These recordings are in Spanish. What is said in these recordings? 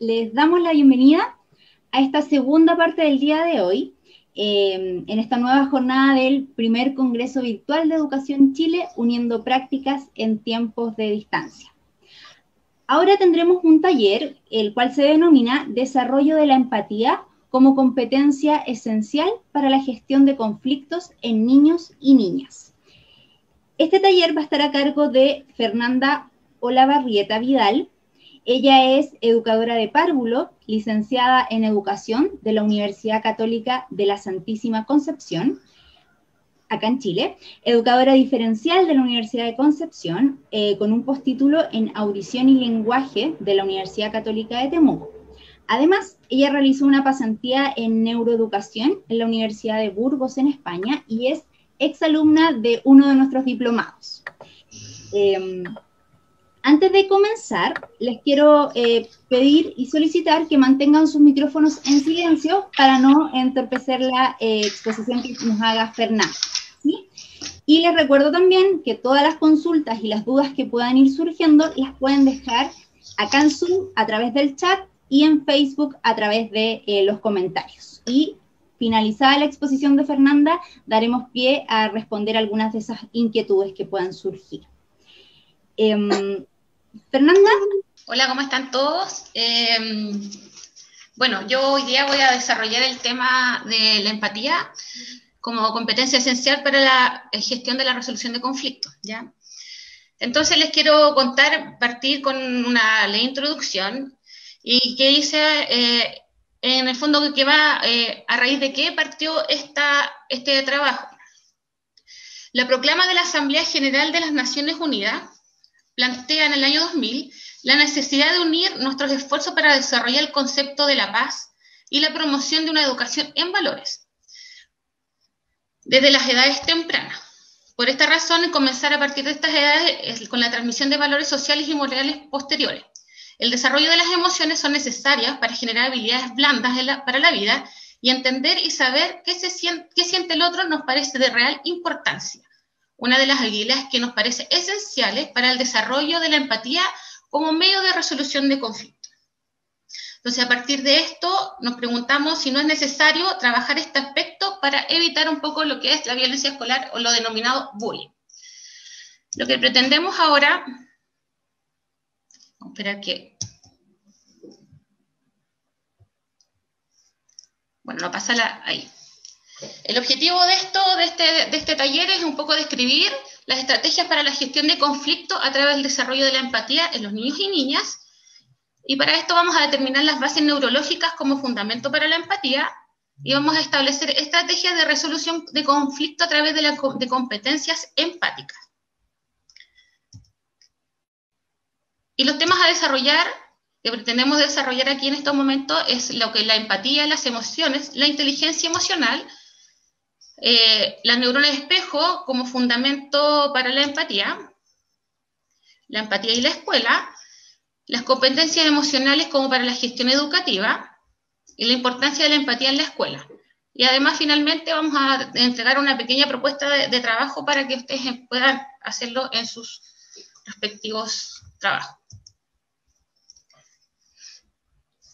Les damos la bienvenida a esta segunda parte del día de hoy, en esta nueva jornada del primer Congreso Virtual de Educación Chile, uniendo prácticas en tiempos de distancia. Ahora tendremos un taller, el cual se denomina Desarrollo de la empatía como competencia esencial para la gestión de conflictos en niños y niñas. Este taller va a estar a cargo de Fernanda Olavarrieta Vidal. Ella es educadora de párvulo, licenciada en educación de la Universidad Católica de la Santísima Concepción, acá en Chile, educadora diferencial de la Universidad de Concepción, con un postítulo en audición y lenguaje de la Universidad Católica de Temuco. Además, ella realizó una pasantía en neuroeducación en la Universidad de Burgos, en España, y es exalumna de uno de nuestros diplomados. Antes de comenzar, les quiero pedir y solicitar que mantengan sus micrófonos en silencio para no entorpecer la exposición que nos haga Fernanda, ¿sí? Y les recuerdo también que todas las consultas y las dudas que puedan ir surgiendo las pueden dejar acá en Zoom a través del chat y en Facebook a través de los comentarios. Y finalizada la exposición de Fernanda, daremos pie a responder algunas de esas inquietudes que puedan surgir. Fernanda. Hola, ¿cómo están todos? Bueno, yo hoy día voy a desarrollar el tema de la empatía como competencia esencial para la gestión de la resolución de conflictos, ¿ya? Entonces les quiero partir con una leve introducción y que dice, en el fondo, que va a raíz de qué partió este trabajo. La proclama de la Asamblea General de las Naciones Unidas plantea en el año 2000 la necesidad de unir nuestros esfuerzos para desarrollar el concepto de la paz y la promoción de una educación en valores, desde las edades tempranas. Por esta razón, comenzar a partir de estas edades con la transmisión de valores sociales y morales posteriores. El desarrollo de las emociones son necesarias para generar habilidades blandas para la vida, y entender y saber qué siente el otro nos parece de real importancia. Una de las habilidades que nos parece esenciales para el desarrollo de la empatía como medio de resolución de conflictos. Entonces, a partir de esto, nos preguntamos si no es necesario trabajar este aspecto para evitar un poco lo que es la violencia escolar o lo denominado bullying. Lo que pretendemos ahora, vamos a esperar que... Bueno, no pasa ahí. El objetivo de este taller es un poco describir las estrategias para la gestión de conflictos a través del desarrollo de la empatía en los niños y niñas, y para esto vamos a determinar las bases neurológicas como fundamento para la empatía, y vamos a establecer estrategias de resolución de conflicto a través de competencias empáticas. Y los temas a desarrollar, que pretendemos desarrollar aquí en estos momentos, es lo que es la empatía, las emociones, la inteligencia emocional, las neuronas de espejo como fundamento para la empatía y la escuela, las competencias emocionales como para la gestión educativa y la importancia de la empatía en la escuela. Y además, finalmente, vamos a entregar una pequeña propuesta de trabajo para que ustedes puedan hacerlo en sus respectivos trabajos.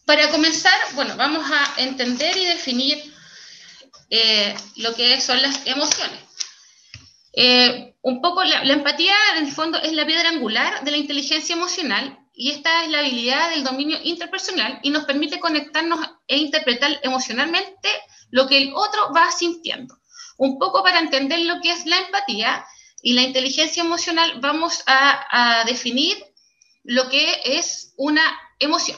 Para comenzar, bueno, vamos a entender y definir lo que son las emociones. Un poco la empatía, en el fondo, es la piedra angular de la inteligencia emocional, y esta es la habilidad del dominio interpersonal y nos permite conectarnos e interpretar emocionalmente lo que el otro va sintiendo. Un poco para entender lo que es la empatía y la inteligencia emocional, vamos a definir lo que es una emoción.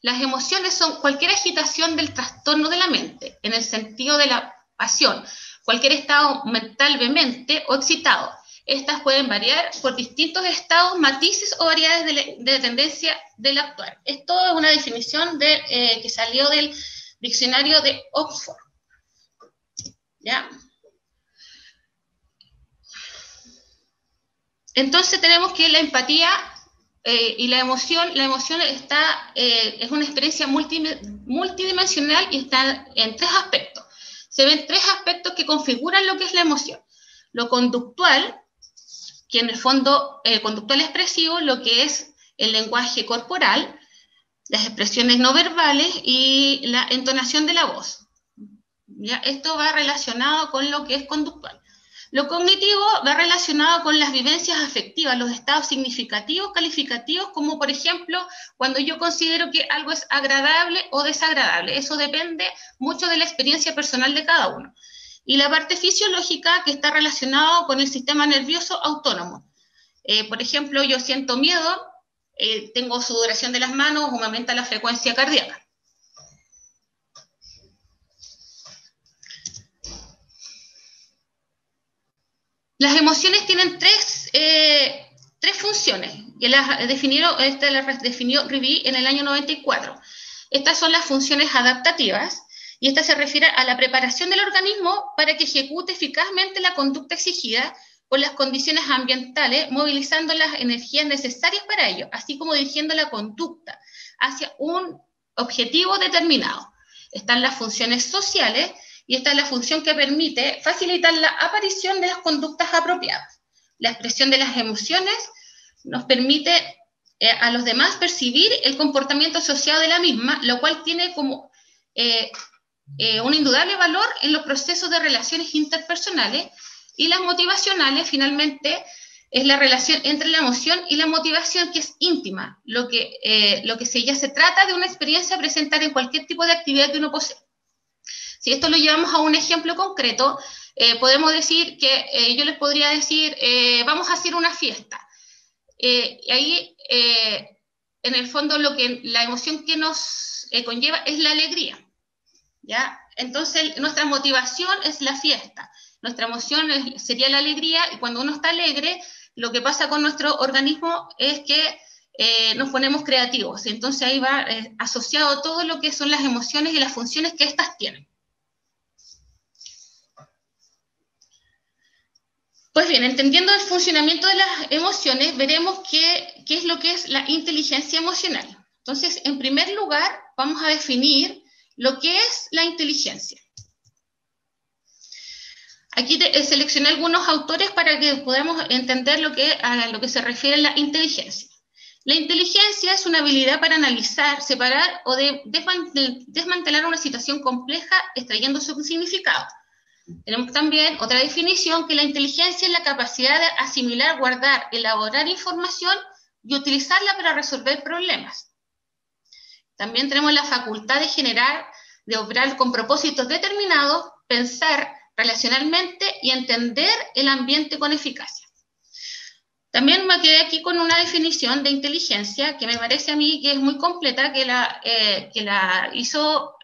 Las emociones son cualquier agitación del trastorno de la mente, en el sentido de la pasión, cualquier estado mental vehemente o excitado. Estas pueden variar por distintos estados, matices o variedades de tendencia del actuar. Esto es una definición que salió del diccionario de Oxford. ¿Ya? Entonces tenemos que la empatía y la emoción es una experiencia multidimensional y está en tres aspectos. Se ven tres aspectos que configuran lo que es la emoción. Lo conductual, que en el fondo, conductual expresivo, lo que es el lenguaje corporal, las expresiones no verbales y la entonación de la voz. ¿Ya? Esto va relacionado con lo que es conductual. Lo cognitivo va relacionado con las vivencias afectivas, los estados significativos, calificativos, como por ejemplo, cuando yo considero que algo es agradable o desagradable. Eso depende mucho de la experiencia personal de cada uno. Y la parte fisiológica, que está relacionada con el sistema nervioso autónomo. Por ejemplo, yo siento miedo, tengo sudoración de las manos o me aumenta la frecuencia cardíaca. Las emociones tienen tres funciones, que las definió Ribby en el año 94. Estas son las funciones adaptativas, y esta se refiere a la preparación del organismo para que ejecute eficazmente la conducta exigida por las condiciones ambientales, movilizando las energías necesarias para ello, así como dirigiendo la conducta hacia un objetivo determinado. Están las funciones sociales, y esta es la función que permite facilitar la aparición de las conductas apropiadas. La expresión de las emociones nos permite a los demás percibir el comportamiento asociado de la misma, lo cual tiene como un indudable valor en los procesos de relaciones interpersonales. Y las motivacionales, finalmente, es la relación entre la emoción y la motivación, que es íntima, lo que ya se trata de una experiencia a presentar en cualquier tipo de actividad que uno posee. Si esto lo llevamos a un ejemplo concreto, podemos decir que yo les podría decir, vamos a hacer una fiesta. Y ahí, en el fondo, la emoción que nos conlleva es la alegría, ¿ya? Entonces, nuestra motivación es la fiesta. Nuestra emoción sería la alegría, y cuando uno está alegre, lo que pasa con nuestro organismo es que nos ponemos creativos. Entonces, ahí va asociado todo lo que son las emociones y las funciones que éstas tienen. Pues bien, entendiendo el funcionamiento de las emociones, veremos qué es lo que es la inteligencia emocional. Entonces, en primer lugar, vamos a definir lo que es la inteligencia. Aquí seleccioné algunos autores para que podamos entender a lo que se refiere a la inteligencia. La inteligencia es una habilidad para analizar, separar o desmantelar una situación compleja, extrayendo su significado. Tenemos también otra definición, que la inteligencia es la capacidad de asimilar, guardar, elaborar información y utilizarla para resolver problemas. También tenemos la facultad de generar, de obrar con propósitos determinados, pensar relacionalmente y entender el ambiente con eficacia. También me quedé aquí con una definición de inteligencia que me parece a mí que es muy completa, que la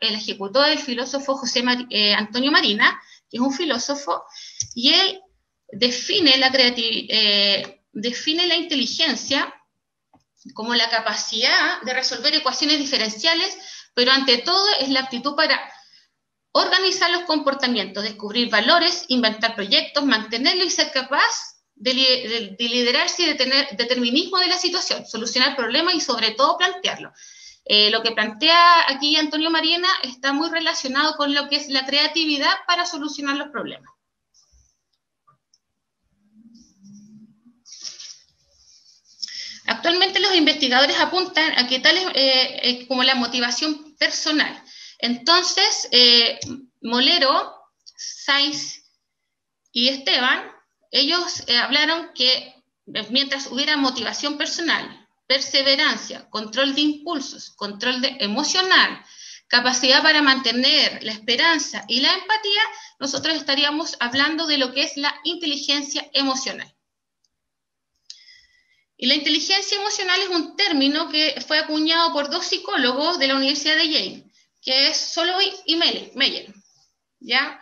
ejecutó el filósofo Antonio Marina, que es un filósofo, y él define la inteligencia como la capacidad de resolver ecuaciones diferenciales, pero ante todo es la aptitud para organizar los comportamientos, descubrir valores, inventar proyectos, mantenerlos y ser capaz de liderarse y de tener determinismo de la situación, solucionar problemas y sobre todo plantearlos. Lo que plantea aquí Antonio Marina está muy relacionado con lo que es la creatividad para solucionar los problemas. Actualmente los investigadores apuntan a que tales como la motivación personal. Entonces, Molero, Sainz y Esteban, ellos hablaron que mientras hubiera motivación personal, perseverancia, control de impulsos, control emocional, capacidad para mantener la esperanza y la empatía, nosotros estaríamos hablando de lo que es la inteligencia emocional. Y la inteligencia emocional es un término que fue acuñado por dos psicólogos de la Universidad de Yale, que es Soloway y Meyer, ¿ya?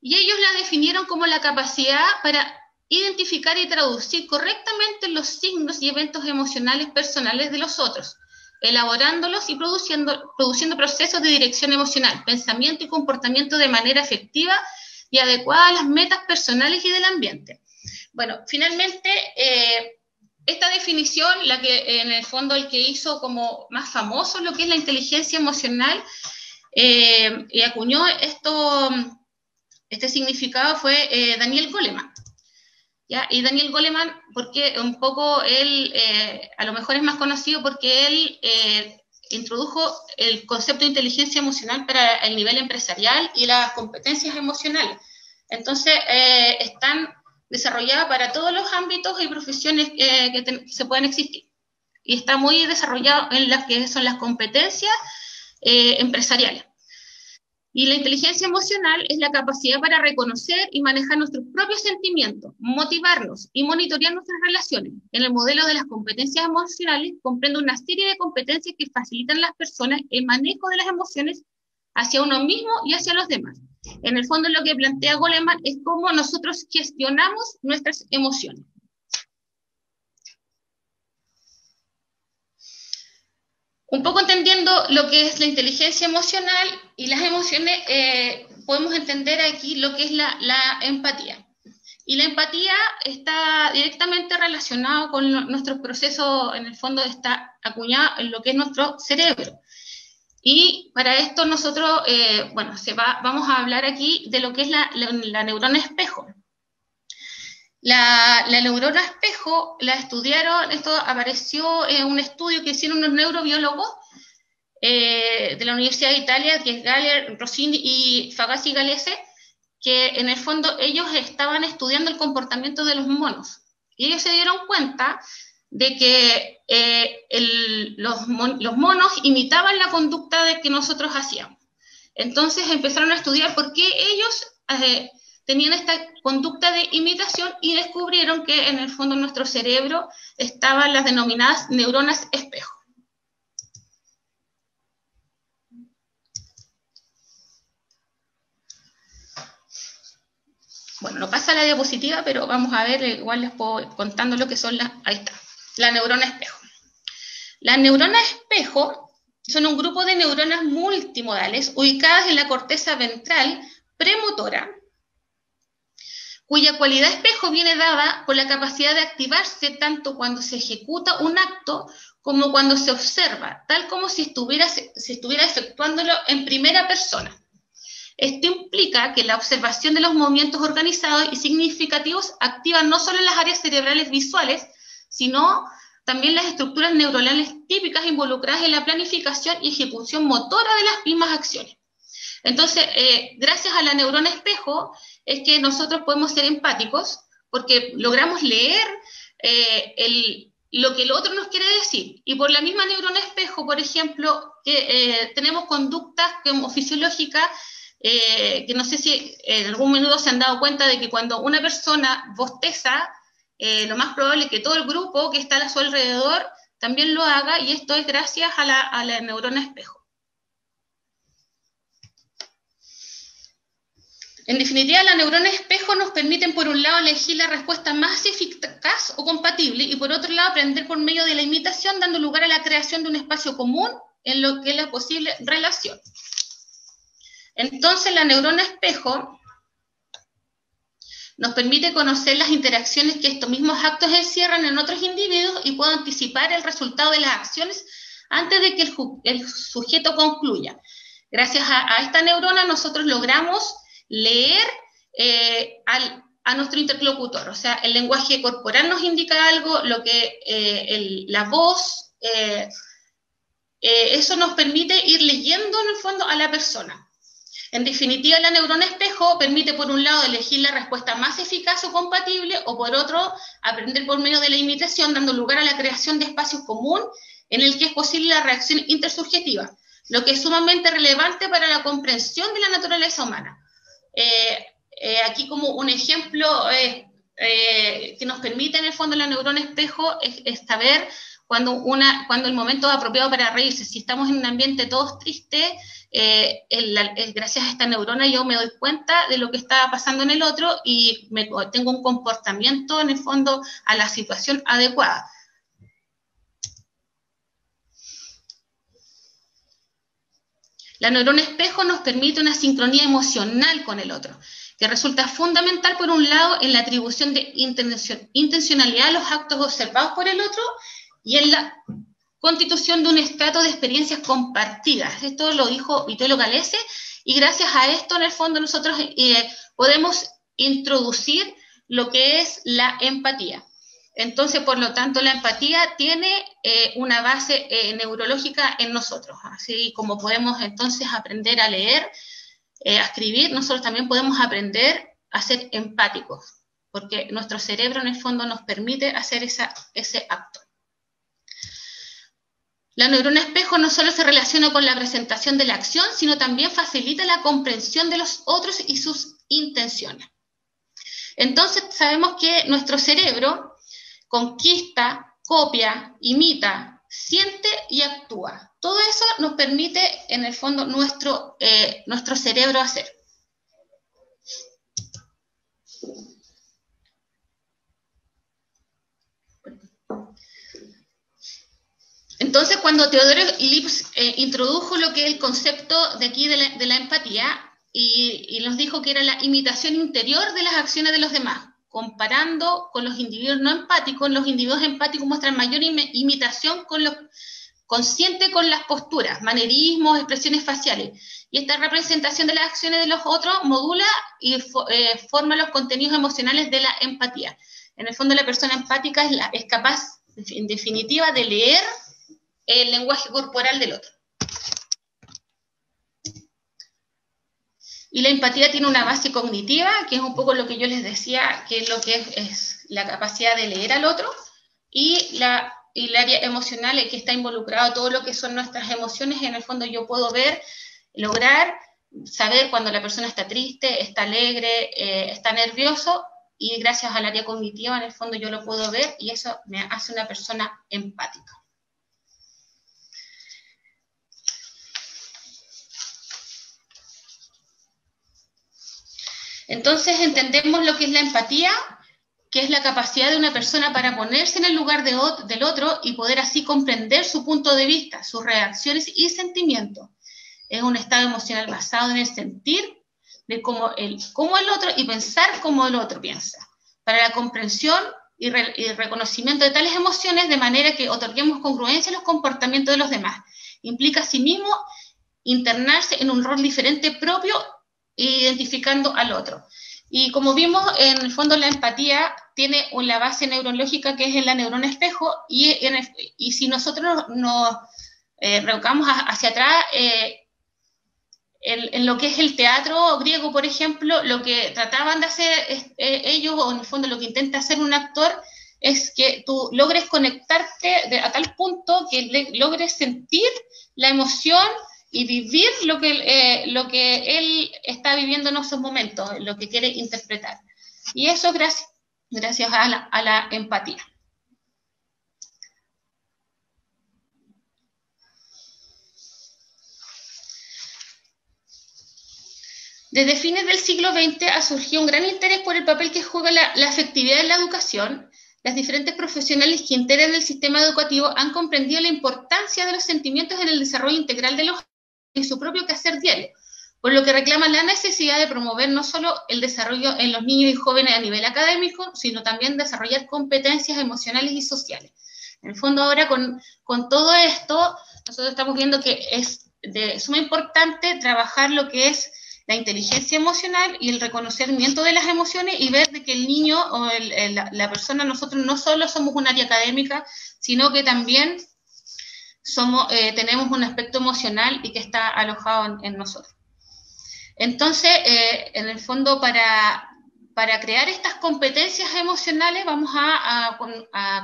Y ellos la definieron como la capacidad para identificar y traducir correctamente los signos y eventos emocionales personales de los otros, elaborándolos y produciendo procesos de dirección emocional, pensamiento y comportamiento de manera efectiva y adecuada a las metas personales y del ambiente. Bueno, finalmente, esta definición, la que en el fondo el que hizo como más famoso lo que es la inteligencia emocional y acuñó este significado fue Daniel Goleman. ¿Ya? Y Daniel Goleman, porque un poco él, a lo mejor es más conocido porque él introdujo el concepto de inteligencia emocional para el nivel empresarial y las competencias emocionales. Entonces, están desarrolladas para todos los ámbitos y profesiones que se pueden existir. Y está muy desarrollado en las que son las competencias empresariales. Y la inteligencia emocional es la capacidad para reconocer y manejar nuestros propios sentimientos, motivarnos y monitorear nuestras relaciones. En el modelo de las competencias emocionales comprende una serie de competencias que facilitan a las personas el manejo de las emociones hacia uno mismo y hacia los demás. En el fondo, lo que plantea Goleman es cómo nosotros gestionamos nuestras emociones. Un poco entendiendo lo que es la inteligencia emocional y las emociones, podemos entender aquí lo que es la empatía. Y la empatía está directamente relacionada con nuestros procesos, en el fondo está acuñado en lo que es nuestro cerebro. Y para esto nosotros, vamos a hablar aquí de lo que es la neurona espejo. La neurona espejo la estudiaron, esto apareció en un estudio que hicieron unos neurobiólogos de la Universidad de Italia, que es Galler, Rossini y Fagasi Galese, que en el fondo ellos estaban estudiando el comportamiento de los monos. Y ellos se dieron cuenta de que los monos imitaban la conducta que nosotros hacíamos. Entonces empezaron a estudiar por qué ellos tenían esta conducta de imitación y descubrieron que en el fondo en nuestro cerebro estaban las denominadas neuronas espejo. Bueno, no pasa la diapositiva, pero vamos a ver, igual les puedo ir contando lo que son ahí está, la neurona espejo. Las neuronas espejo son un grupo de neuronas multimodales ubicadas en la corteza ventral premotora, cuya cualidad espejo viene dada por la capacidad de activarse tanto cuando se ejecuta un acto como cuando se observa, tal como si estuviera efectuándolo en primera persona. Esto implica que la observación de los movimientos organizados y significativos activa no solo las áreas cerebrales visuales, sino también las estructuras neuronales típicas involucradas en la planificación y ejecución motora de las mismas acciones. Entonces, gracias a la neurona espejo, es que nosotros podemos ser empáticos porque logramos leer lo que el otro nos quiere decir. Y por la misma neurona espejo, por ejemplo, tenemos conductas como fisiológicas que no sé si en algún minuto se han dado cuenta de que cuando una persona bosteza, lo más probable es que todo el grupo que está a su alrededor también lo haga, y esto es gracias a la neurona espejo. En definitiva, la neurona espejo nos permiten, por un lado, elegir la respuesta más eficaz o compatible, y por otro lado, aprender por medio de la imitación, dando lugar a la creación de un espacio común en lo que es la posible relación. Entonces, la neurona espejo nos permite conocer las interacciones que estos mismos actos encierran en otros individuos y puedo anticipar el resultado de las acciones antes de que el sujeto concluya. Gracias a esta neurona nosotros logramos leer a nuestro interlocutor, o sea, el lenguaje corporal nos indica algo, lo que la voz, eso nos permite ir leyendo en el fondo a la persona. En definitiva, la neurona espejo permite, por un lado, elegir la respuesta más eficaz o compatible, o por otro, aprender por medio de la imitación, dando lugar a la creación de espacios comunes en el que es posible la reacción intersubjetiva, lo que es sumamente relevante para la comprensión de la naturaleza humana. Aquí como un ejemplo que nos permite en el fondo la neurona espejo es saber cuando el momento es apropiado para reírse. Si estamos en un ambiente todos tristes, gracias a esta neurona yo me doy cuenta de lo que está pasando en el otro y tengo un comportamiento en el fondo a la situación adecuada. La neurona espejo nos permite una sincronía emocional con el otro, que resulta fundamental, por un lado, en la atribución de intencionalidad a los actos observados por el otro y en la constitución de un estrato de experiencias compartidas. Esto lo dijo Vittorio Galese, y gracias a esto, en el fondo, nosotros podemos introducir lo que es la empatía. Entonces, por lo tanto, la empatía tiene una base neurológica en nosotros. Así como podemos entonces aprender a leer, a escribir, nosotros también podemos aprender a ser empáticos, porque nuestro cerebro en el fondo nos permite hacer ese acto. La neurona espejo no solo se relaciona con la presentación de la acción, sino también facilita la comprensión de los otros y sus intenciones. Entonces sabemos que nuestro cerebro conquista, copia, imita, siente y actúa. Todo eso nos permite, en el fondo, nuestro cerebro hacer. Entonces, cuando Theodore Lips introdujo lo que es el concepto de aquí de la empatía y nos dijo que era la imitación interior de las acciones de los demás, comparando con los individuos no empáticos, los individuos empáticos muestran mayor imitación con los consciente con las posturas, manerismos, expresiones faciales. Y esta representación de las acciones de los otros modula y forma los contenidos emocionales de la empatía. En el fondo, la persona empática es capaz, en definitiva, de leer el lenguaje corporal del otro. Y la empatía tiene una base cognitiva, que es un poco lo que yo les decía, que es lo que es la capacidad de leer al otro, y el área emocional, en que está involucrado todo lo que son nuestras emociones. En el fondo yo puedo lograr saber cuando la persona está triste, está alegre, está nervioso, y gracias al área cognitiva, en el fondo yo lo puedo ver, y eso me hace una persona empática. Entonces entendemos lo que es la empatía, que es la capacidad de una persona para ponerse en el lugar del otro y poder así comprender su punto de vista, sus reacciones y sentimientos. Es un estado emocional basado en el sentir de cómo el otro y pensar como el otro piensa, para la comprensión y reconocimiento de tales emociones, de manera que otorguemos congruencia a los comportamientos de los demás. Implica asimismo internarse en un rol diferente propio, identificando al otro. Y como vimos, en el fondo la empatía tiene una base neurológica que es en la neurona espejo, y si nosotros nos revocamos hacia atrás, en lo que es el teatro griego, por ejemplo, lo que trataban de hacer ellos, o en el fondo lo que intenta hacer un actor, es que tú logres conectarte a tal punto que logres sentir la emoción y vivir lo que él está viviendo en esos momentos, lo que quiere interpretar. Y eso gracias a la empatía. Desde fines del siglo XX ha surgido un gran interés por el papel que juega la afectividad en la educación. Las diferentes profesionales que integran el sistema educativo han comprendido la importancia de los sentimientos en el desarrollo integral de los y su propio quehacer diario, por lo que reclaman la necesidad de promover no solo el desarrollo en los niños y jóvenes a nivel académico, sino también desarrollar competencias emocionales y sociales. En el fondo ahora con todo esto, nosotros estamos viendo que es de suma importante trabajar lo que es la inteligencia emocional y el reconocimiento de las emociones, y ver de que el niño o la persona, nosotros no solo somos un área académica, sino que también tenemos un aspecto emocional y que está alojado en nosotros. Entonces, en el fondo, para crear estas competencias emocionales, vamos a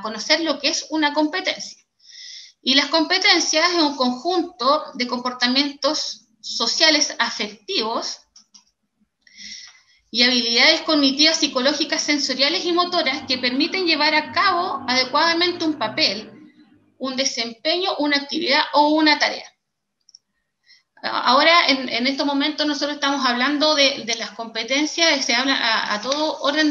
conocer lo que es una competencia. Y las competencias es un conjunto de comportamientos sociales afectivos y habilidades cognitivas, psicológicas, sensoriales y motoras que permiten llevar a cabo adecuadamente un papel, un desempeño, una actividad o una tarea. Ahora, en estos momentos, nosotros estamos hablando de las competencias, se habla a todo orden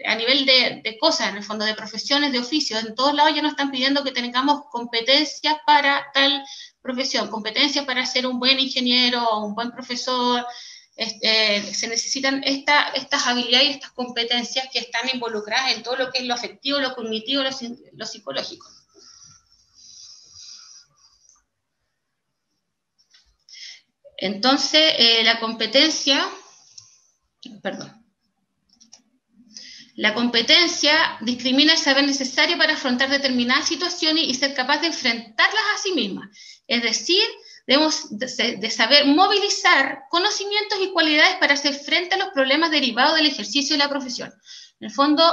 a nivel de cosas, en el fondo, de profesiones, de oficios. En todos lados ya nos están pidiendo que tengamos competencias para tal profesión, competencias para ser un buen ingeniero o un buen profesor. Se necesitan estas habilidades y estas competencias que están involucradas en todo lo que es lo afectivo, lo cognitivo, lo psicológico. Entonces, la competencia La competencia discrimina el saber necesario para afrontar determinadas situaciones y ser capaz de enfrentarlas a sí misma. Es decir, debemos de saber movilizar conocimientos y cualidades para hacer frente a los problemas derivados del ejercicio de la profesión. En el fondo,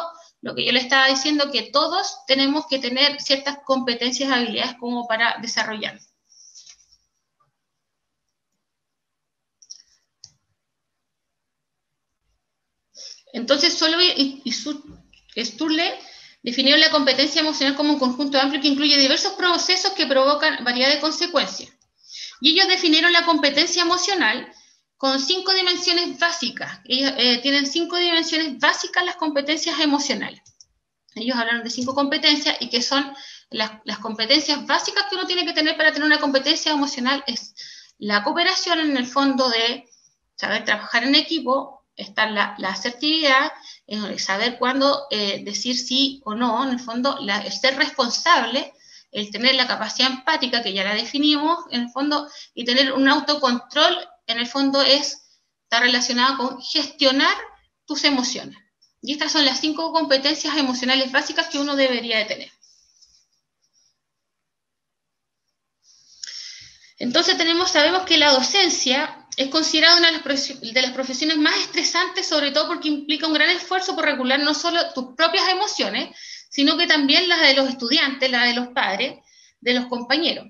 lo que yo le estaba diciendo, que todos tenemos que tener ciertas competencias, habilidades como para desarrollar. Entonces, Solveig y Sturle definieron la competencia emocional como un conjunto amplio que incluye diversos procesos que provocan variedad de consecuencias. Y ellos definieron la competencia emocional con 5 dimensiones básicas. Ellos tienen 5 dimensiones básicas las competencias emocionales. Ellos hablaron de 5 competencias y que son las competencias básicas que uno tiene que tener para tener una competencia emocional. Es la cooperación, en el fondo, de saber trabajar en equipo, está la asertividad, saber cuándo decir sí o no, en el fondo, el ser responsable, el tener la capacidad empática, que ya la definimos, en el fondo, y tener un autocontrol, en el fondo, está relacionado con gestionar tus emociones. Y estas son las 5 competencias emocionales básicas que uno debería de tener. Entonces sabemos que la docencia es considerada una de las profesiones más estresantes, sobre todo porque implica un gran esfuerzo por regular no solo tus propias emociones, sino que también las de los estudiantes, las de los padres, de los compañeros.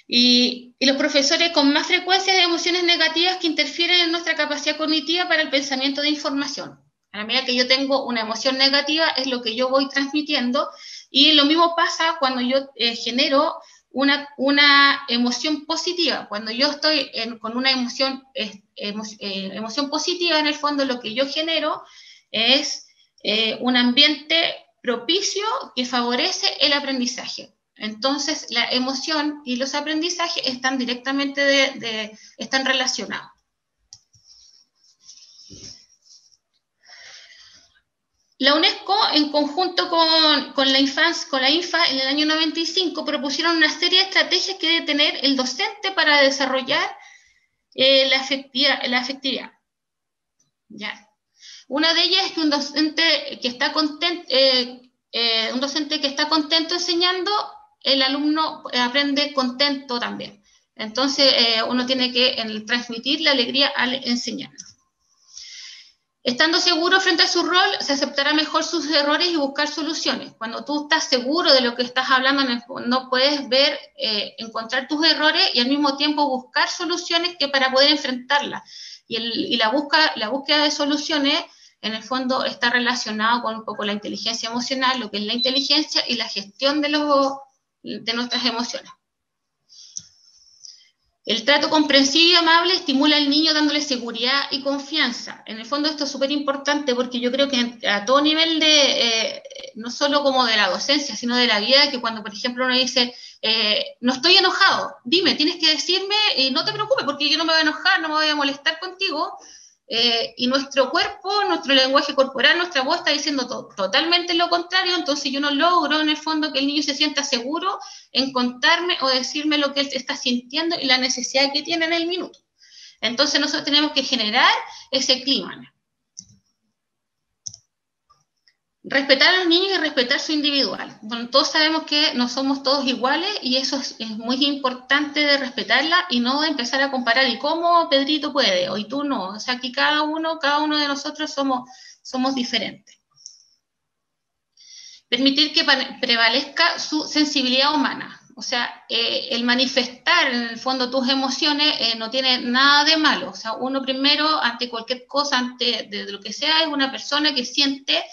Y los profesores con más frecuencia de emociones negativas que interfieren en nuestra capacidad cognitiva para el pensamiento de información. A la medida que yo tengo una emoción negativa, es lo que yo voy transmitiendo, y lo mismo pasa cuando yo genero una emoción positiva. Cuando yo estoy con una emoción positiva, en el fondo lo que yo genero es un ambiente propicio que favorece el aprendizaje. Entonces, la emoción y los aprendizajes están directamente están relacionados. La UNESCO, en conjunto con la INFA, en el año 95, propusieron una serie de estrategias que debe tener el docente para desarrollar la afectividad. ¿Ya? Una de ellas es que un docente que está contento enseñando, el alumno aprende contento también. Entonces, uno tiene que transmitir la alegría al enseñar. Estando seguro frente a su rol, se aceptará mejor sus errores y buscar soluciones. Cuando tú estás seguro de lo que estás hablando, no puedes ver, encontrar tus errores y al mismo tiempo buscar soluciones para poder enfrentarlas. Y la búsqueda de soluciones, en el fondo, está relacionado con un poco la inteligencia emocional, lo que es la inteligencia y la gestión de nuestras emociones. El trato comprensivo y amable estimula al niño dándole seguridad y confianza. En el fondo esto es súper importante porque yo creo que a todo nivel no solo como de la docencia, sino de la vida, que cuando, por ejemplo, uno dice, no estoy enojado, dime, tienes que decirme y no te preocupes porque yo no me voy a enojar, no me voy a molestar contigo. Y nuestro cuerpo, nuestro lenguaje corporal, nuestra voz está diciendo totalmente lo contrario. Entonces yo no logro en el fondo que el niño se sienta seguro en contarme o decirme lo que él está sintiendo y la necesidad que tiene en el minuto. Entonces nosotros tenemos que generar ese clima. Respetar a los niños y respetar su individual. Bueno, todos sabemos que no somos todos iguales y eso es muy importante de respetarla y no de empezar a comparar y cómo Pedrito puede o y tú no. O sea, aquí cada uno de nosotros somos diferentes. Permitir que prevalezca su sensibilidad humana. O sea, el manifestar en el fondo tus emociones no tiene nada de malo. O sea, uno primero, ante cualquier cosa, de lo que sea, es una persona que siente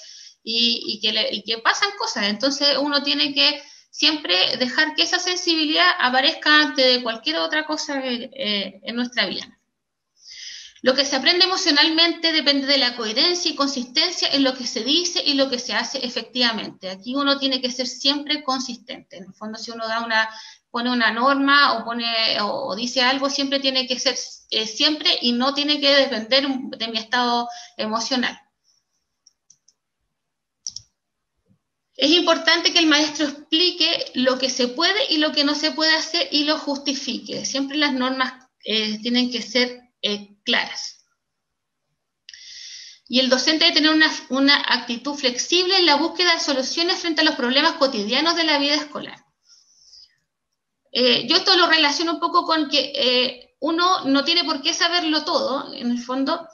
y que pasan cosas. Entonces uno tiene que siempre dejar que esa sensibilidad aparezca antes de cualquier otra cosa en nuestra vida. Lo que se aprende emocionalmente depende de la coherencia y consistencia en lo que se dice y lo que se hace efectivamente. Aquí uno tiene que ser siempre consistente. En el fondo, si uno pone una norma o dice algo, siempre tiene que ser siempre y no tiene que depender de mi estado emocional. Es importante que el maestro explique lo que se puede y lo que no se puede hacer y lo justifique. Siempre las normas tienen que ser claras. y el docente debe tener una actitud flexible en la búsqueda de soluciones frente a los problemas cotidianos de la vida escolar. Yo esto lo relaciono un poco con que uno no tiene por qué saberlo todo, en el fondo,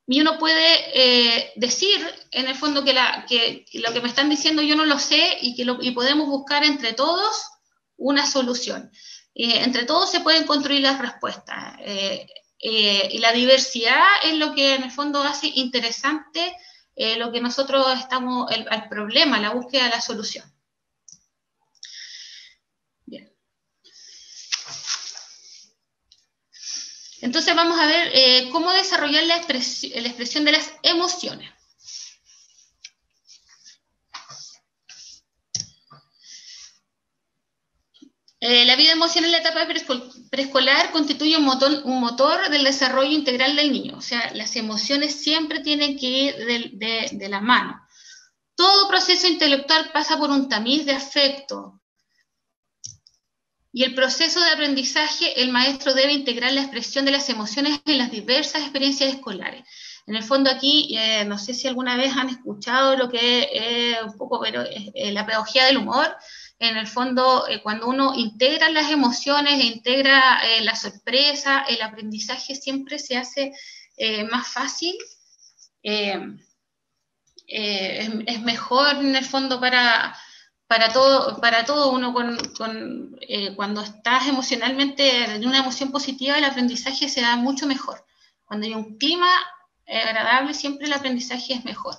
y uno puede decir, en el fondo, que lo que me están diciendo yo no lo sé y podemos buscar entre todos una solución. Entre todos se pueden construir las respuestas. Y la diversidad es lo que en el fondo hace interesante lo que nosotros estamos, al problema, la búsqueda de la solución. Bien. Entonces vamos a ver cómo desarrollar la expresión de las emociones. La vida emocional en la etapa preescolar constituye un motor del desarrollo integral del niño. O sea, las emociones siempre tienen que ir de la mano. Todo proceso intelectual pasa por un tamiz de afecto. Y el proceso de aprendizaje, el maestro debe integrar la expresión de las emociones en las diversas experiencias escolares. En el fondo aquí, no sé si alguna vez han escuchado lo que es un poco, pero la pedagogía del humor. En el fondo, cuando uno integra las emociones, integra la sorpresa, el aprendizaje siempre se hace más fácil. Es mejor en el fondo para todo uno cuando estás emocionalmente en una emoción positiva, el aprendizaje se da mucho mejor. Cuando hay un clima agradable, siempre el aprendizaje es mejor.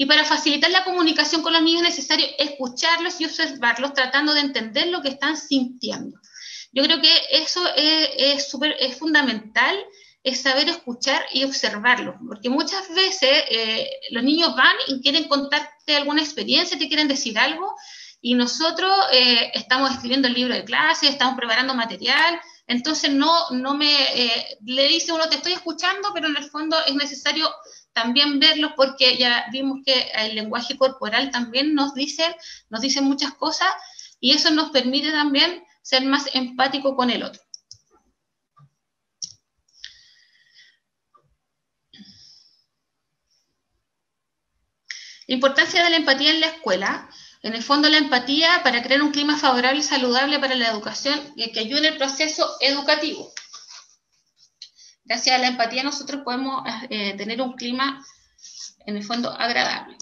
Y para facilitar la comunicación con los niños es necesario escucharlos y observarlos, tratando de entender lo que están sintiendo. Yo creo que eso es fundamental, es saber escuchar y observarlos, porque muchas veces los niños van y quieren contarte alguna experiencia, te quieren decir algo, y nosotros estamos escribiendo el libro de clase, estamos preparando material, entonces le dice uno, te estoy escuchando, pero en el fondo es necesario también verlos, porque ya vimos que el lenguaje corporal también nos dice muchas cosas, y eso nos permite también ser más empático con el otro. La importancia de la empatía en la escuela. En el fondo, la empatía para crear un clima favorable y saludable para la educación que ayude en el proceso educativo. Gracias a la empatía nosotros podemos tener un clima, en el fondo, agradable.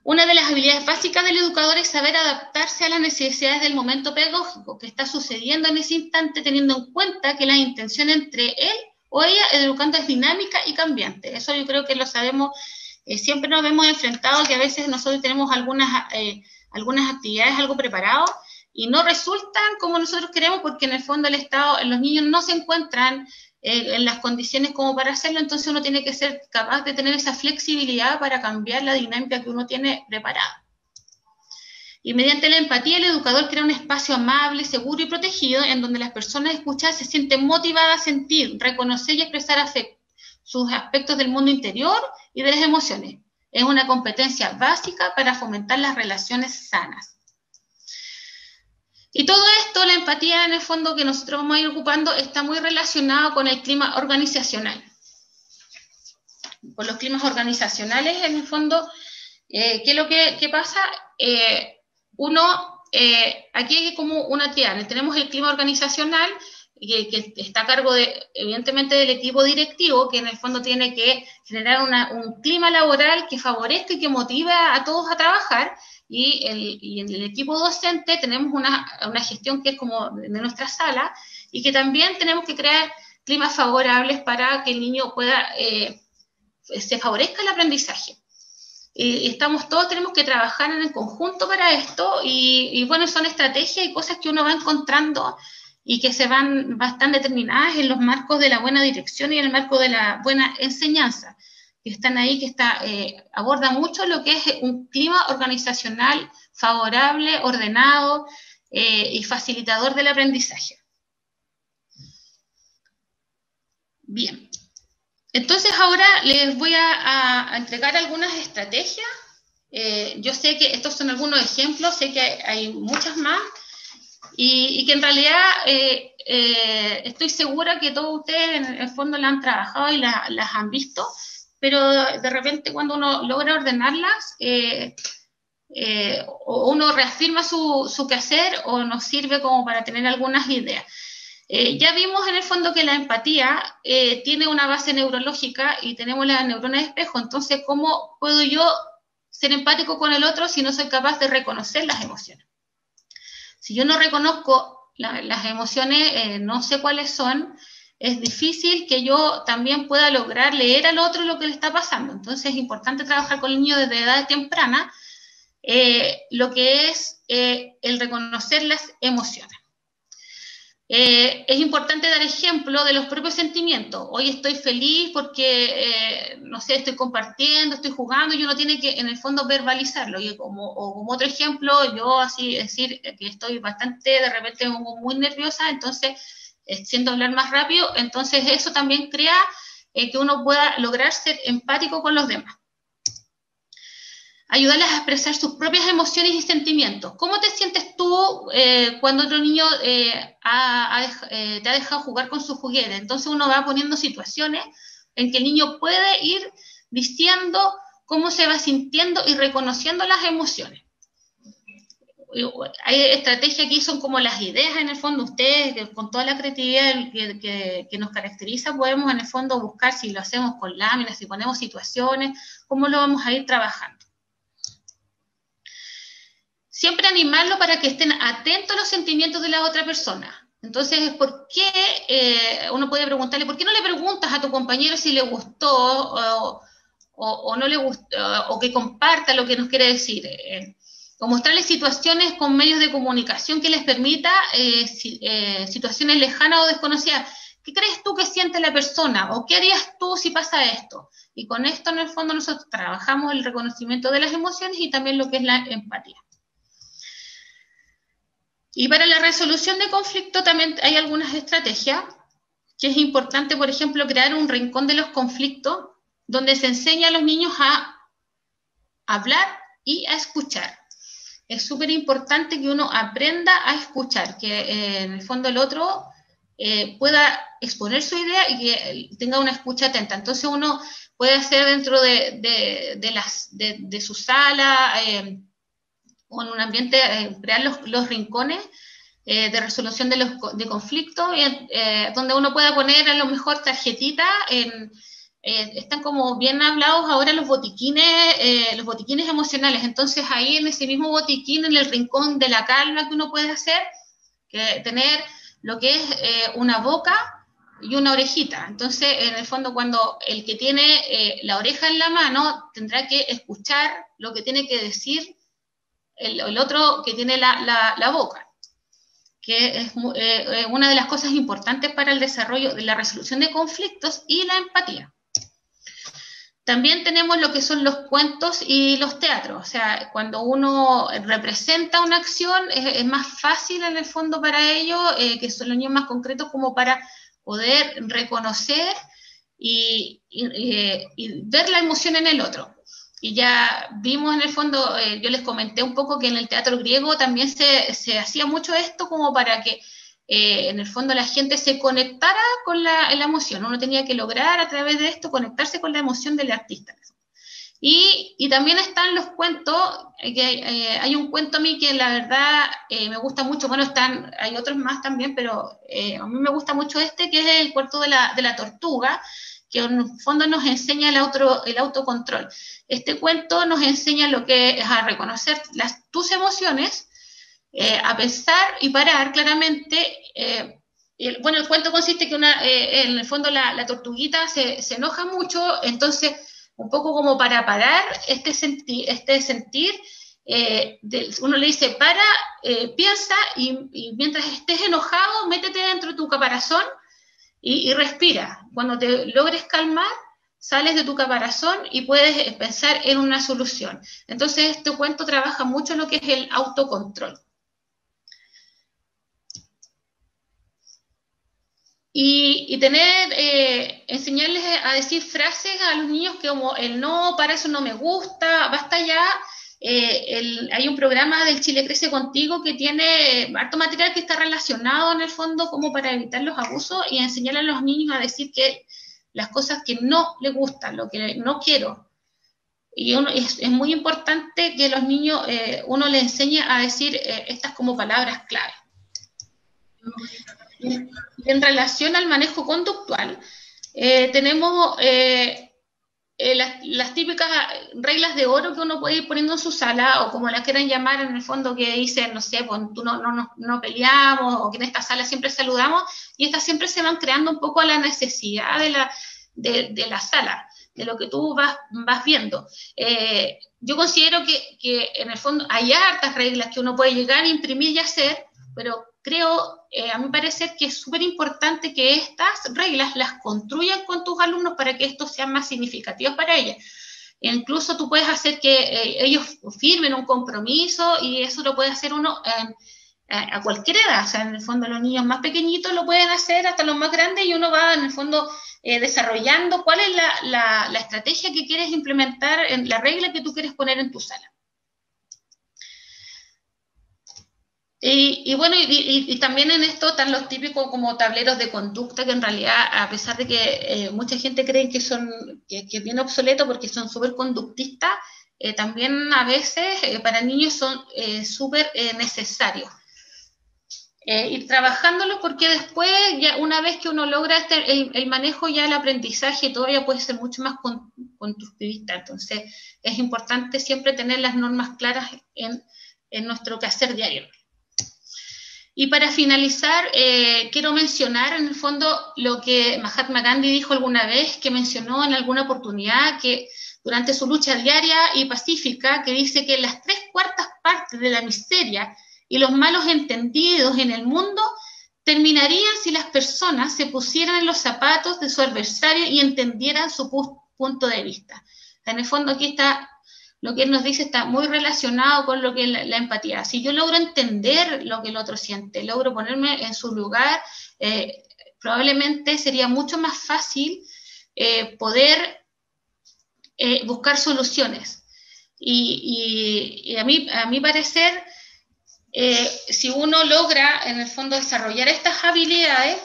Una de las habilidades básicas del educador es saber adaptarse a las necesidades del momento pedagógico que está sucediendo en ese instante, teniendo en cuenta que la intención entre él o ella, el educando, es dinámica y cambiante. Eso yo creo que lo sabemos. Siempre nos vemos enfrentados que a veces nosotros tenemos algunas actividades algo preparado y no resultan como nosotros queremos, porque en el fondo los niños no se encuentran en las condiciones como para hacerlo, entonces uno tiene que ser capaz de tener esa flexibilidad para cambiar la dinámica que uno tiene preparada. Y mediante la empatía, el educador crea un espacio amable, seguro y protegido en donde las personas escuchadas se sienten motivadas a sentir, reconocer y expresar afecto, sus aspectos del mundo interior y de las emociones. Es una competencia básica para fomentar las relaciones sanas. Y todo esto, la empatía en el fondo que nosotros vamos a ir ocupando, está muy relacionado con el clima organizacional. Con los climas organizacionales, en el fondo, ¿qué es lo que pasa? Aquí hay como una triada. Tenemos el clima organizacional, que está a cargo evidentemente del equipo directivo, que en el fondo tiene que generar un clima laboral que favorezca y que motive a todos a trabajar, y en el equipo docente tenemos una gestión que es como de nuestra sala, y que también tenemos que crear climas favorables para que el niño se favorezca el aprendizaje. Todos tenemos que trabajar en el conjunto para esto, y bueno, son estrategias y cosas que uno va encontrando y que están determinadas en los marcos de la buena dirección y en el marco de la buena enseñanza, que están ahí, que aborda mucho lo que es un clima organizacional favorable, ordenado y facilitador del aprendizaje. Bien, entonces ahora les voy a entregar algunas estrategias. Yo sé que estos son algunos ejemplos, sé que hay muchas más, y que en realidad estoy segura que todos ustedes en el fondo la han trabajado y las han visto, pero de repente cuando uno logra ordenarlas, o uno reafirma su quehacer o nos sirve como para tener algunas ideas. Ya vimos en el fondo que la empatía tiene una base neurológica y tenemos la neurona de espejo, entonces, ¿cómo puedo yo ser empático con el otro si no soy capaz de reconocer las emociones? Si yo no reconozco las emociones, no sé cuáles son, es difícil que yo también pueda lograr leer al otro lo que le está pasando. Entonces es importante trabajar con el niño desde edad temprana, lo que es el reconocer las emociones. Es importante dar ejemplo de los propios sentimientos. Hoy estoy feliz porque, no sé, estoy compartiendo, estoy jugando, y uno tiene que, en el fondo, verbalizarlo. Y como otro ejemplo, yo así decir que estoy bastante, de repente, muy nerviosa, entonces siento hablar más rápido, entonces eso también crea que uno pueda lograr ser empático con los demás. Ayudarles a expresar sus propias emociones y sentimientos. ¿Cómo te sientes tú cuando otro niño te ha dejado jugar con sus juguetes? Entonces uno va poniendo situaciones en que el niño puede ir diciendo cómo se va sintiendo y reconociendo las emociones. Hay estrategias aquí, son como las ideas en el fondo. Ustedes, con toda la creatividad que nos caracteriza, podemos en el fondo buscar, si lo hacemos con láminas, si ponemos situaciones, cómo lo vamos a ir trabajando. Siempre animarlo para que estén atentos a los sentimientos de la otra persona. Entonces, ¿por qué? Uno puede preguntarle, ¿por qué no le preguntas a tu compañero si le gustó o no le gustó, o que comparta lo que nos quiere decir? O mostrarle situaciones con medios de comunicación que les permita situaciones lejanas o desconocidas. ¿Qué crees tú que siente la persona? ¿O qué harías tú si pasa esto? Y con esto, en el fondo, nosotros trabajamos el reconocimiento de las emociones y también lo que es la empatía. Y para la resolución de conflicto también hay algunas estrategias, que es importante, por ejemplo, crear un rincón de los conflictos, donde se enseña a los niños a hablar y a escuchar. Es súper importante que uno aprenda a escuchar, que en el fondo el otro pueda exponer su idea y que tenga una escucha atenta. Entonces uno puede hacer dentro de su sala, o en un ambiente, crear los rincones de resolución de conflictos, donde uno pueda poner a lo mejor tarjetitas. Están como bien hablados ahora los botiquines emocionales. Entonces ahí en ese mismo botiquín, en el rincón de la calma que uno puede hacer, tener lo que es una boca y una orejita. Entonces, en el fondo, cuando el que tiene la oreja en la mano tendrá que escuchar lo que tiene que decir el otro que tiene la boca, que es una de las cosas importantes para el desarrollo de la resolución de conflictos y la empatía. También tenemos lo que son los cuentos y los teatros. O sea, cuando uno representa una acción, es más fácil en el fondo para ellos, que son los niños más concretos, como para poder reconocer y ver la emoción en el otro. Y ya vimos en el fondo, yo les comenté un poco que en el teatro griego también se hacía mucho esto, como para que en el fondo la gente se conectara con la emoción. Uno tenía que lograr a través de esto conectarse con la emoción del artista. Y también están los cuentos, que hay un cuento a mí que la verdad me gusta mucho. Bueno, hay otros más también, pero a mí me gusta mucho este, que es el cuento de la tortuga, que en el fondo nos enseña el autocontrol. Este cuento nos enseña lo que es a reconocer tus emociones, a pensar y parar claramente. El cuento consiste que en el fondo la tortuguita se enoja mucho, entonces un poco como para parar este sentir, uno le dice, piensa y mientras estés enojado, métete dentro de tu caparazón y respira. Cuando te logres calmar, sales de tu caparazón y puedes pensar en una solución. Entonces este cuento trabaja mucho en lo que es el autocontrol. Y enseñarles a decir frases a los niños como el no, para eso no me gusta, basta ya. Hay un programa del Chile Crece Contigo que tiene harto material que está relacionado en el fondo como para evitar los abusos y enseñarle a los niños a decir que las cosas que no le gustan, lo que no quiero. Y es muy importante que los niños, uno les enseñe a decir estas como palabras clave. En relación al manejo conductual, tenemos las típicas reglas de oro que uno puede ir poniendo en su sala, o como las quieran llamar en el fondo, que dicen, no sé, pues, tú no peleamos, o que en esta sala siempre saludamos, y estas siempre se van creando un poco a la necesidad de la sala, de lo que tú vas viendo. Yo considero que en el fondo hay hartas reglas que uno puede llegar a imprimir y hacer, pero creo, a mi parecer, que es súper importante que estas reglas las construyan con tus alumnos para que estos sean más significativos para ellos. Incluso tú puedes hacer que ellos firmen un compromiso, y eso lo puede hacer uno a cualquier edad. O sea, en el fondo los niños más pequeñitos lo pueden hacer hasta los más grandes, y uno va en el fondo desarrollando cuál es la estrategia que quieres implementar, en la regla que tú quieres poner en tu sala. Y bueno, y también en esto están los típicos como tableros de conducta, que en realidad, a pesar de que mucha gente cree que es bien obsoleto porque son súper conductistas, también a veces para niños son súper necesarios. Ir trabajándolo, porque después, ya una vez que uno logra el manejo, ya el aprendizaje todavía puede ser mucho más constructivista. Entonces, es importante siempre tener las normas claras en nuestro quehacer diario. Y para finalizar, quiero mencionar en el fondo lo que Mahatma Gandhi dijo alguna vez, que mencionó en alguna oportunidad, que durante su lucha diaria y pacífica, que dice que las 3/4 partes de la miseria y los malos entendidos en el mundo terminarían si las personas se pusieran en los zapatos de su adversario y entendieran su punto de vista. En el fondo aquí está, lo que él nos dice está muy relacionado con lo que es la empatía. Si yo logro entender lo que el otro siente, logro ponerme en su lugar, probablemente sería mucho más fácil poder buscar soluciones. Y a mi parecer, si uno logra en el fondo desarrollar estas habilidades,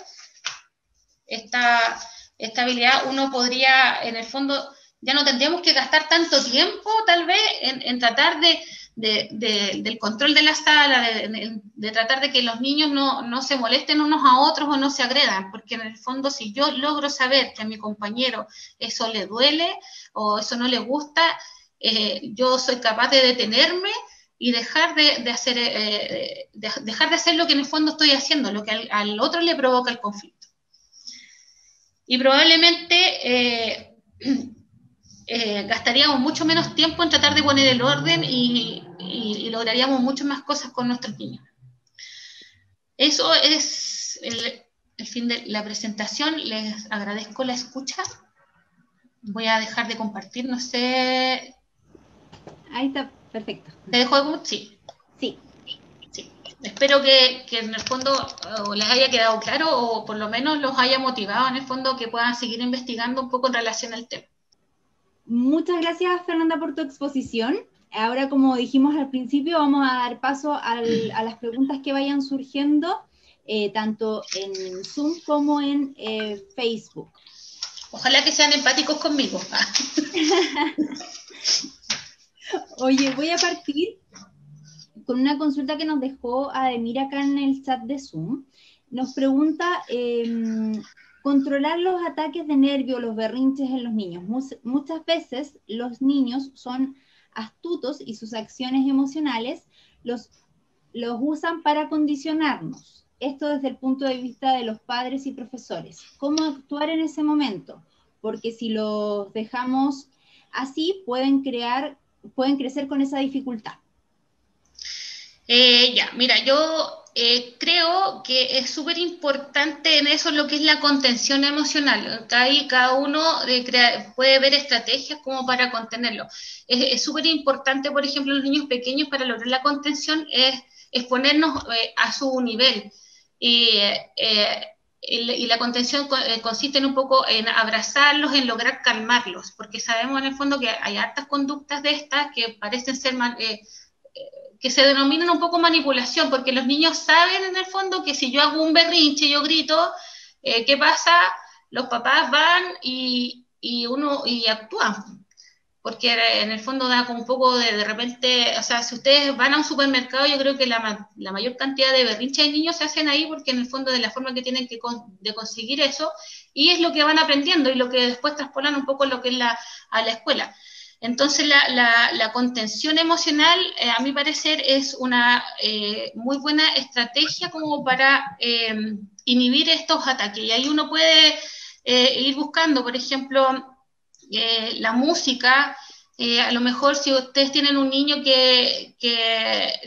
esta habilidad, uno podría en el fondo, ya no tendríamos que gastar tanto tiempo tal vez en tratar del control de la sala, de tratar de que los niños no se molesten unos a otros o no se agredan, porque en el fondo, si yo logro saber que a mi compañero eso le duele o eso no le gusta, yo soy capaz de detenerme y dejar de hacer lo que en el fondo estoy haciendo, lo que al otro le provoca el conflicto. Y probablemente gastaríamos mucho menos tiempo en tratar de poner el orden, y lograríamos mucho más cosas con nuestros niños. Eso es el fin de la presentación. Les agradezco la escucha. Voy a dejar de compartir, no sé. Ahí está, perfecto. ¿Te dejo algo? Sí. Sí. Sí. Espero que en el fondo les haya quedado claro, o por lo menos los haya motivado en el fondo, que puedan seguir investigando un poco en relación al tema. Muchas gracias, Fernanda, por tu exposición. Ahora, como dijimos al principio, vamos a dar paso a las preguntas que vayan surgiendo, tanto en Zoom como en Facebook. Ojalá que sean empáticos conmigo. Oye, voy a partir con una consulta que nos dejó Ademir acá en el chat de Zoom. Nos pregunta, controlar los ataques de nervio, los berrinches en los niños. Muchas veces los niños son astutos y sus acciones emocionales los usan para condicionarnos. Esto desde el punto de vista de los padres y profesores. ¿Cómo actuar en ese momento? Porque si los dejamos así, pueden crecer con esa dificultad. Mira, yo creo que es súper importante en eso lo que es la contención emocional. Ahí cada uno puede ver estrategias como para contenerlo. Es súper importante, por ejemplo, los niños pequeños, para lograr la contención, es ponernos a su nivel. Y la contención consiste en un poco en abrazarlos, en lograr calmarlos, porque sabemos en el fondo que hay hartas conductas de estas que parecen ser que se denominan un poco manipulación, porque los niños saben en el fondo que si yo hago un berrinche, yo grito, ¿qué pasa? los papás van y actúan, porque en el fondo da como un poco de repente, o sea, si ustedes van a un supermercado, yo creo que la mayor cantidad de berrinches de niños se hacen ahí, porque en el fondo de la forma que tienen de conseguir eso, y es lo que van aprendiendo y lo que después traspolan un poco lo que es a la escuela. Entonces la contención emocional, a mi parecer, es una muy buena estrategia como para inhibir estos ataques. Y ahí uno puede ir buscando, por ejemplo, la música. A lo mejor si ustedes tienen un niño que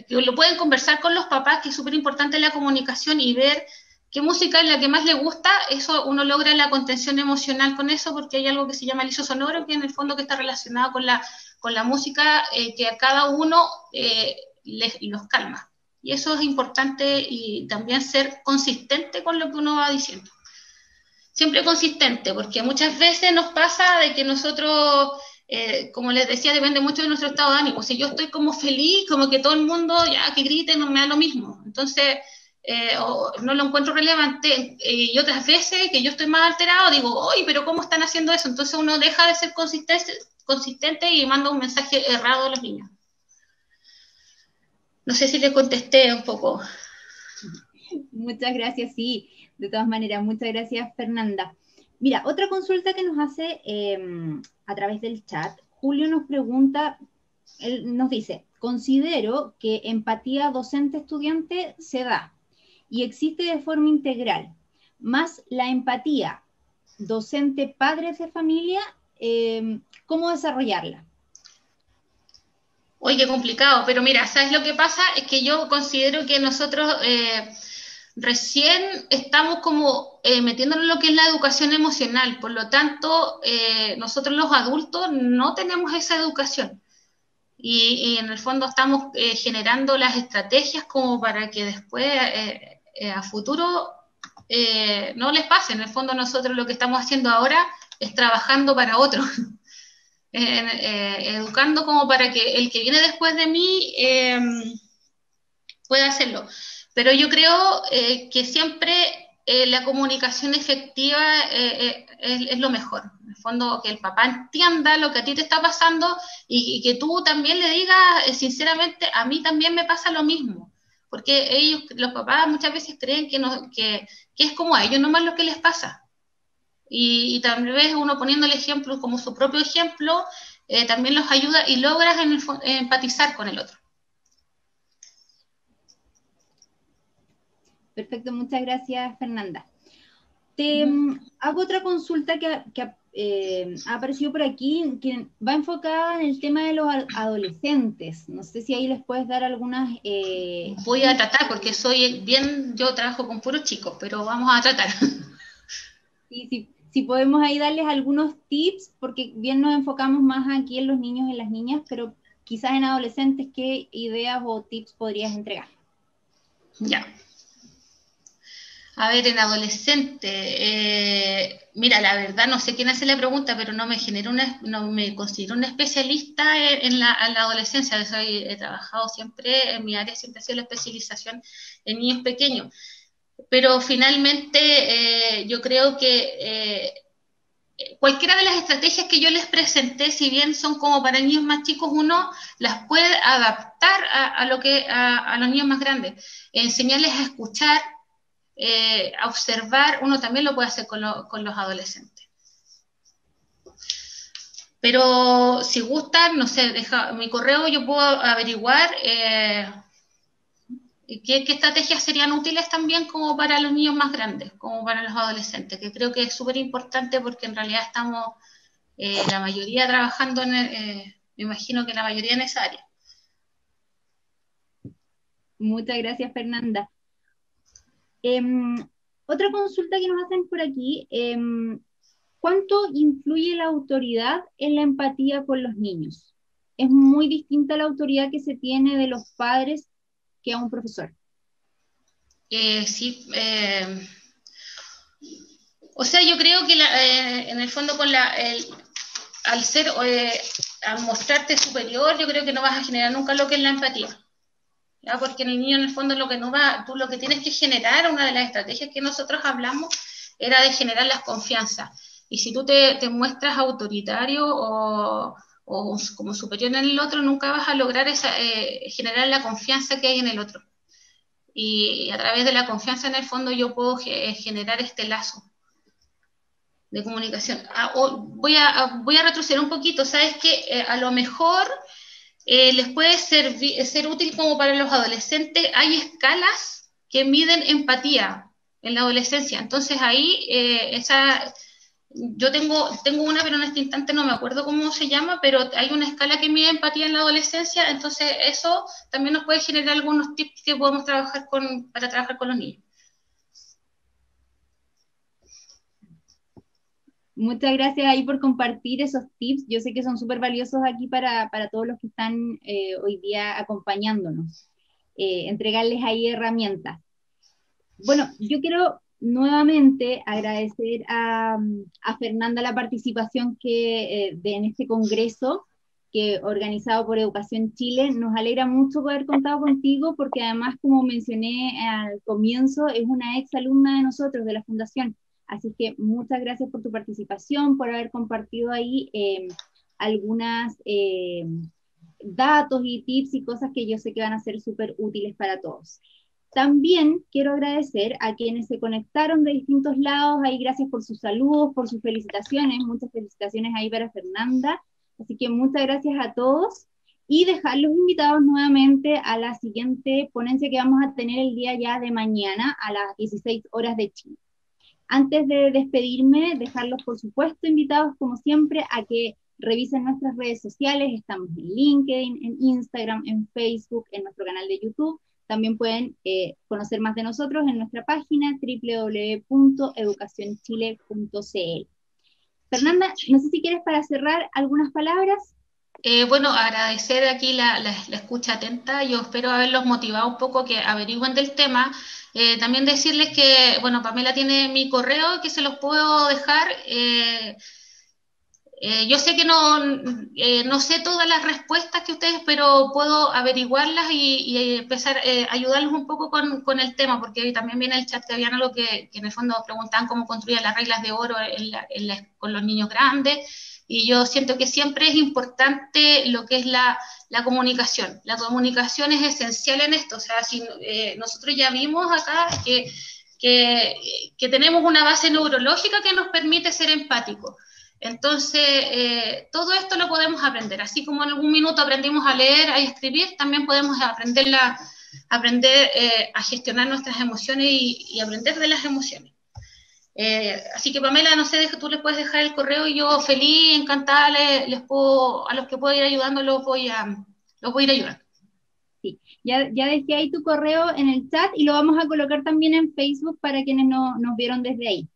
lo pueden conversar con los papás, que es súper importante la comunicación, y ver qué música es la que más le gusta. Eso uno logra la contención emocional con eso, porque hay algo que se llama el isosonoro, que en el fondo que está relacionado con la música, que a cada uno los calma. Y eso es importante, y también ser consistente con lo que uno va diciendo. Siempre consistente, porque muchas veces nos pasa de que nosotros, como les decía, depende mucho de nuestro estado de ánimo. Si yo estoy como feliz, como que todo el mundo, ya que grite, no me da lo mismo. Entonces, no lo encuentro relevante. Y otras veces que yo estoy más alterado, digo, oye, pero ¿cómo están haciendo eso? Entonces uno deja de ser consistente y manda un mensaje errado a los niños. No sé si le contesté un poco. Muchas gracias, sí, de todas maneras, muchas gracias, Fernanda. Mira, otra consulta que nos hace a través del chat, Julio nos pregunta, él nos dice, considero que empatía docente-estudiante se da y existe de forma integral, más la empatía docente-padres de familia, ¿cómo desarrollarla? Oye, qué complicado, pero mira, ¿sabes lo que pasa? Es que yo considero que nosotros recién estamos como metiéndonos en lo que es la educación emocional, por lo tanto, nosotros los adultos no tenemos esa educación, y en el fondo estamos generando las estrategias como para que después, a futuro, no les pase. En el fondo nosotros lo que estamos haciendo ahora es trabajando para otros. Educando como para que el que viene después de mí pueda hacerlo. Pero yo creo que siempre la comunicación efectiva es lo mejor. En el fondo, que el papá entienda lo que a ti te está pasando, y que tú también le digas sinceramente, a mí también me pasa lo mismo. Porque ellos, los papás, muchas veces creen que es como a ellos nomás lo que les pasa. Y tal vez uno poniendo el ejemplo como su propio ejemplo, también los ayuda y logras empatizar con el otro. Perfecto, muchas gracias, Fernanda. Te hago otra consulta que ha aparecido por aquí, que va enfocada en el tema de los adolescentes. No sé si ahí les puedes dar algunas... Voy a tratar, porque yo trabajo con puros chicos, pero vamos a tratar. Sí, si podemos ahí darles algunos tips, porque bien nos enfocamos más aquí en los niños y en las niñas, pero quizás en adolescentes, ¿qué ideas o tips podrías entregar? Ya. A ver, en adolescente, mira, la verdad no sé quién hace la pregunta, pero no me considero una especialista en la adolescencia. He trabajado siempre, en mi área siempre ha sido la especialización en niños pequeños. Pero finalmente yo creo que cualquiera de las estrategias que yo les presenté, si bien son como para niños más chicos, uno las puede adaptar a los niños más grandes. Enseñarles a escuchar, a observar, uno también lo puede hacer con los adolescentes. Pero si gustan, no sé, deja mi correo, yo puedo averiguar qué estrategias serían útiles también como para los niños más grandes, como para los adolescentes, que creo que es súper importante, porque en realidad estamos la mayoría trabajando me imagino que la mayoría en esa área. Muchas gracias, Fernanda. Otra consulta que nos hacen por aquí, ¿cuánto influye la autoridad en la empatía con los niños? Es muy distinta la autoridad que se tiene de los padres que a un profesor. Sí, o sea, yo creo que en el fondo al mostrarte superior, yo creo que no vas a generar nunca lo que es la empatía. ¿Ya? Porque en el niño, en el fondo, tú lo que tienes que generar, una de las estrategias que nosotros hablamos, era de generar la confianza. Y si tú te muestras autoritario o como superior en el otro, nunca vas a lograr generar la confianza que hay en el otro. Y a través de la confianza, en el fondo, yo puedo generar este lazo de comunicación. Voy a retroceder un poquito. Sabes que a lo mejor les puede ser útil como para los adolescentes. Hay escalas que miden empatía en la adolescencia. Entonces ahí yo tengo una, pero en este instante no me acuerdo cómo se llama, pero hay una escala que mide empatía en la adolescencia. Entonces eso también nos puede generar algunos tips que podemos trabajar para trabajar con los niños. Muchas gracias ahí por compartir esos tips. Yo sé que son súper valiosos aquí para todos los que están hoy día acompañándonos. Entregarles ahí herramientas. Bueno, yo quiero nuevamente agradecer a Fernanda la participación en este congreso que organizado por Educación Chile. Nos alegra mucho poder contar contigo porque además, como mencioné al comienzo, es una ex alumna de nosotros, de la Fundación. Así que muchas gracias por tu participación, por haber compartido ahí algunos datos y tips y cosas que yo sé que van a ser súper útiles para todos. También quiero agradecer a quienes se conectaron de distintos lados, ahí gracias por sus saludos, por sus felicitaciones, muchas felicitaciones ahí para Fernanda, así que muchas gracias a todos, y dejarlos invitados nuevamente a la siguiente ponencia que vamos a tener el día ya de mañana a las 16 horas de Chile. Antes de despedirme, dejarlos por supuesto invitados como siempre a que revisen nuestras redes sociales, estamos en LinkedIn, en Instagram, en Facebook, en nuestro canal de YouTube. También pueden conocer más de nosotros en nuestra página www.educacionchile.cl. Fernanda, no sé si quieres para cerrar algunas palabras. Bueno, agradecer aquí la escucha atenta. Yo espero haberlos motivado un poco que averigüen del tema. También decirles que, bueno, Pamela tiene mi correo que se los puedo dejar. Yo sé que no sé todas las respuestas que ustedes, pero puedo averiguarlas y empezar a ayudarlos un poco con el tema, porque también viene el chat que habían algo que en el fondo preguntaban cómo construir las reglas de oro con los niños grandes, y yo siento que siempre es importante lo que es la comunicación. La comunicación es esencial en esto, o sea, si nosotros ya vimos acá que tenemos una base neurológica que nos permite ser empáticos. Entonces, todo esto lo podemos aprender. Así como en algún minuto aprendimos a leer, a escribir, también podemos aprender a gestionar nuestras emociones y aprender de las emociones. Así que, Pamela, no sé, tú les puedes dejar el correo y yo feliz, encantada, a los que puedo ir ayudando, los voy a ir ayudando. Sí, ya dejé ahí tu correo en el chat y lo vamos a colocar también en Facebook para quienes nos vieron desde ahí.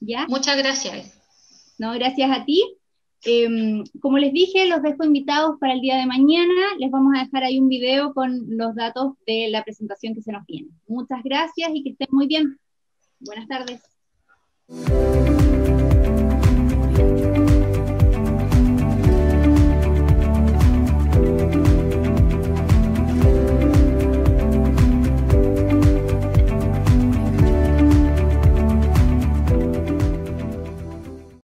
¿Ya? Muchas gracias. No, gracias a ti. Como les dije, los dejo invitados para el día de mañana. Les vamos a dejar ahí un video con los datos de la presentación que se nos viene. Muchas gracias y que estén muy bien. Buenas tardes.